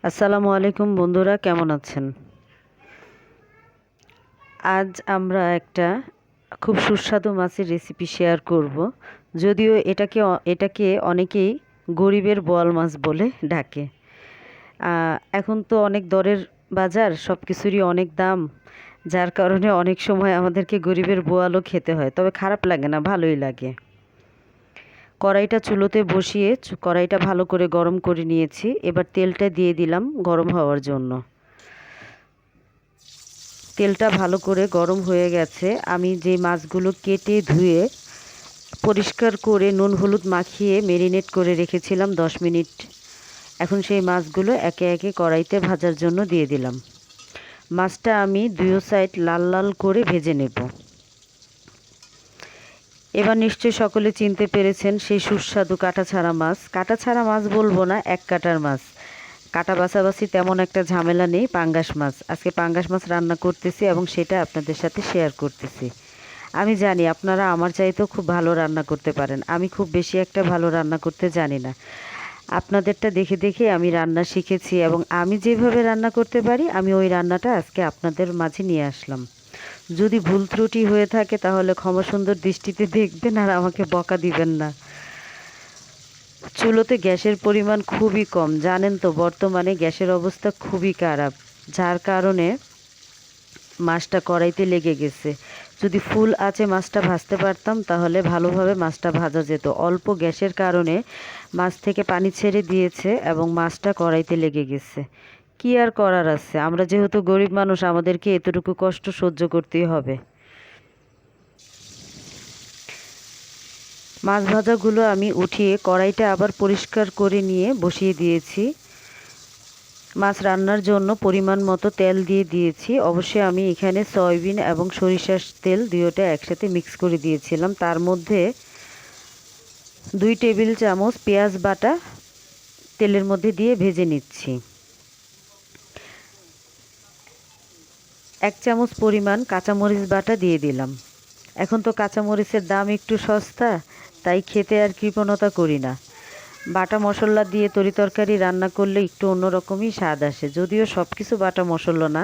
আসসালামু আলাইকুম বন্ধুরা, কেমন আছেন? আজ আমরা একটা খুব সুস্বাদু মাছের রেসিপি শেয়ার করব। যদিও এটাকে অনেকেই গরিবের বোয়াল মাছ বলে ডাকে। এখন তো অনেক দরের বাজার, সব কিছুরই অনেক দাম, যার কারণে অনেক সময় আমাদেরকে গরিবের বোয়ালও খেতে হয়। তবে খারাপ লাগে না, ভালোই লাগে। কড়াইটা চুলোতে বসিয়ে কড়াইটা ভালো করে গরম করে নিয়েছি। এবার তেলটা দিয়ে দিলাম গরম হওয়ার জন্য। তেলটা ভালো করে গরম হয়ে গেছে। আমি যে মাছগুলো কেটে ধুয়ে পরিষ্কার করে নুন হলুদ মাখিয়ে ম্যারিনেট করে রেখেছিলাম 10 মিনিট, এখন সেই মাছগুলো একে একে কড়াইতে ভাজার জন্য দিয়ে দিলাম। মাছটা আমি দুই সাইড লাল লাল করে ভেজে নেব। এবার নিশ্চয়ই সকলে চিনতে পেরেছেন সেই সুস্বাদু কাটা ছাড়া মাছ। কাটা ছাড়া মাছ বলবো না, এক কাটার মাছ। কাটা বাছাবাছি তেমন একটা ঝামেলা নেই। পাঙ্গাস মাছ, আজকে পাঙ্গাস মাছ রান্না করতেছি এবং সেটা আপনাদের সাথে শেয়ার করতেছি। আমি জানি আপনারা আমার চাইতেও খুব ভালো রান্না করতে পারেন। আমি খুব বেশি একটা ভালো রান্না করতে জানি না। আপনাদেরটা দেখে দেখে আমি রান্না শিখেছি এবং আমি যেভাবে রান্না করতে পারি আমি ওই রান্নাটা আজকে আপনাদের মাঝে নিয়ে আসলাম। যদি ভুল ত্রুটি হয়ে থাকে তাহলে ক্ষমা সুন্দর দৃষ্টিতে দেখবেন আর আমাকে বকা দিবেন না। চুলোতে গ্যাসের পরিমাণ খুবই কম, জানেন তো বর্তমানে গ্যাসের অবস্থা খুবই খারাপ, যার কারণে মাছটা কড়াইতে লেগে গেছে। যদি ফুল আঁচে মাছটা ভাজতে পারতাম তাহলে ভালোভাবে মাছটা ভাজা যেত। অল্প গ্যাসের কারণে মাছ থেকে পানি ছেড়ে দিয়েছে এবং মাছটা কড়াইতে লেগে গেছে। কি আর করার আছে, আমরা যেহেতু গরিব মানুষ আমাদেরকে এতটুকু কষ্ট সহ্য করতেই হবে। মাছ ভাজাগুলো আমি উঠিয়ে কড়াইটা আবার পরিষ্কার করে নিয়ে বসিয়ে দিয়েছি। মাছ রান্নার জন্য পরিমাণ মতো তেল দিয়ে দিয়েছি। অবশ্যই আমি এখানে সয়াবিন এবং সরিষার তেল দুটোটা একসাথে মিক্স করে দিয়েছিলাম। তার মধ্যে 2 টেবিল চামচ পেঁয়াজ বাটা তেলের মধ্যে দিয়ে ভেজে নিচ্ছি। 1 চামচ পরিমাণ কাঁচামরিচ বাটা দিয়ে দিলাম। এখন তো কাঁচামরিচের দাম একটু সস্তা, তাই খেতে আর কৃপণতা করি না। বাটা মশলা দিয়ে তরিতরকারি রান্না করলে একটু অন্যরকমই স্বাদ আসে। যদিও সব কিছু বাটা মশলা না।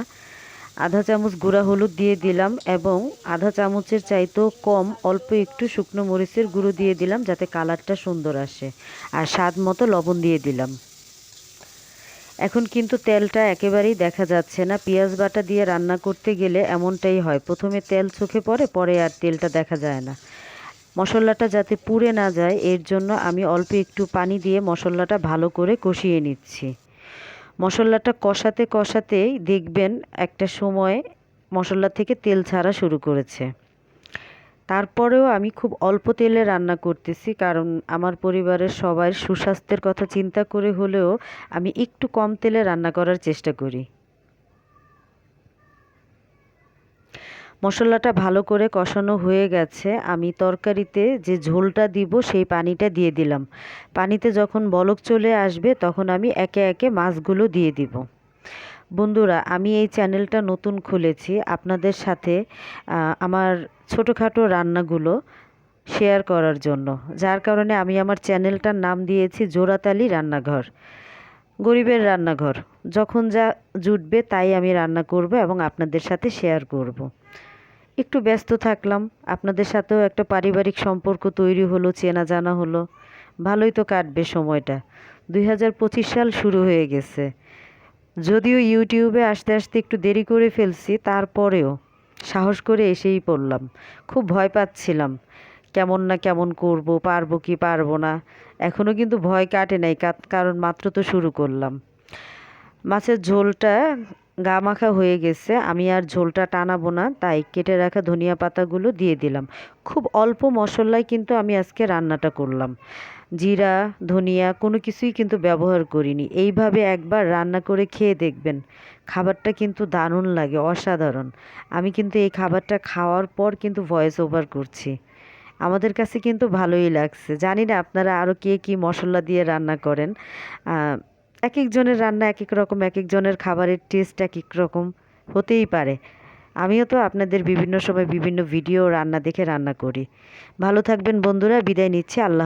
আধা চামচ গুঁড়া হলুদ দিয়ে দিলাম এবং আধা চামচের চাইতেও কম অল্প একটু শুকনো মরিচের গুঁড়ো দিয়ে দিলাম যাতে কালারটা সুন্দর আসে, আর স্বাদ মতো লবণ দিয়ে দিলাম। এখন কিন্তু তেলটা একেবারেই দেখা যাচ্ছে না। পেঁয়াজ বাটা দিয়ে রান্না করতে গেলে এমনটাই হয়, প্রথমে তেল চোখে পড়ে, পরে আর তেলটা দেখা যায় না। মশলাটা যাতে পুড়ে না যায় এর জন্য আমি অল্প একটু পানি দিয়ে মশলাটা ভালো করে কষিয়ে নিচ্ছি। মশলাটা কষাতে কষাতেই দেখবেন একটা সময় মশলা থেকে তেল ছাড়া শুরু করেছে। তারপরেও আমি খুব অল্প তেলে রান্না করতেছি, কারণ আমার পরিবারের সবার সুস্বাস্থ্যের কথা চিন্তা করে হলেও আমি একটু কম তেলে রান্না করার চেষ্টা করি। মশলাটা ভালো করে কষানো হয়ে গেছে। আমি তরকারিতে যে ঝোলটা দিব সেই পানিটা দিয়ে দিলাম। পানিতে যখন বলক চলে আসবে তখন আমি একে একে মাছগুলো দিয়ে দিব। বন্ধুরা, আমি এই চ্যানেলটা নতুন খুলেছি আপনাদের সাথে আমার ছোটোখাটো রান্নাগুলো শেয়ার করার জন্য, যার কারণে আমি আমার চ্যানেলটার নাম দিয়েছি জোড়াতালি রান্নাঘর, গরিবের রান্নাঘর। যখন যা জুটবে তাই আমি রান্না করব এবং আপনাদের সাথে শেয়ার করব। একটু ব্যস্ত থাকলাম, আপনাদের সাথেও একটা পারিবারিক সম্পর্ক তৈরি হলো, চেনা জানা হলো, ভালোই তো কাটবে সময়টা। 2025 সাল শুরু হয়ে গেছে। যদিও ইউটিউবে আসতে আসতে একটু দেরি করে ফেলছি, তারপরেও সাহস করে এসেই পড়লাম। খুব ভয় পাচ্ছিলাম, কেমন না কেমন করব, পারবো কি পারবো না। এখনও কিন্তু ভয় কাটে নাই, কারণ মাত্র তো শুরু করলাম। মাছের ঝোলটা গা মাখা হয়ে গেছে, আমি আর ঝোলটা টানাবো না, তাই কেটে রাখা ধনিয়া পাতাগুলো দিয়ে দিলাম। খুব অল্প মশলায় কিন্তু আমি আজকে রান্নাটা করলাম। জিরা, ধনিয়া কোনো কিছুই কিন্তু ব্যবহার করিনি। এইভাবে একবার রান্না করে খেয়ে দেখবেন, খাবারটা কিন্তু দারুণ লাগে, অসাধারণ। আমি কিন্তু এই খাবারটা খাওয়ার পর কিন্তু ভয়েস ওভার করছি। আমাদের কাছে কিন্তু ভালোই লাগছে। জানি না আপনারা আরও কে কী মশলা দিয়ে রান্না করেন। এক একজনের রান্না এক এক রকম, এক একজনের খাবারের টেস্ট এক এক রকম হতেই পারে। আমিও তো আপনাদের বিভিন্ন সময় বিভিন্ন ভিডিও রান্না দেখে রান্না করি। ভালো থাকবেন বন্ধুরা, বিদায় নিচ্ছি। আল্লাহ।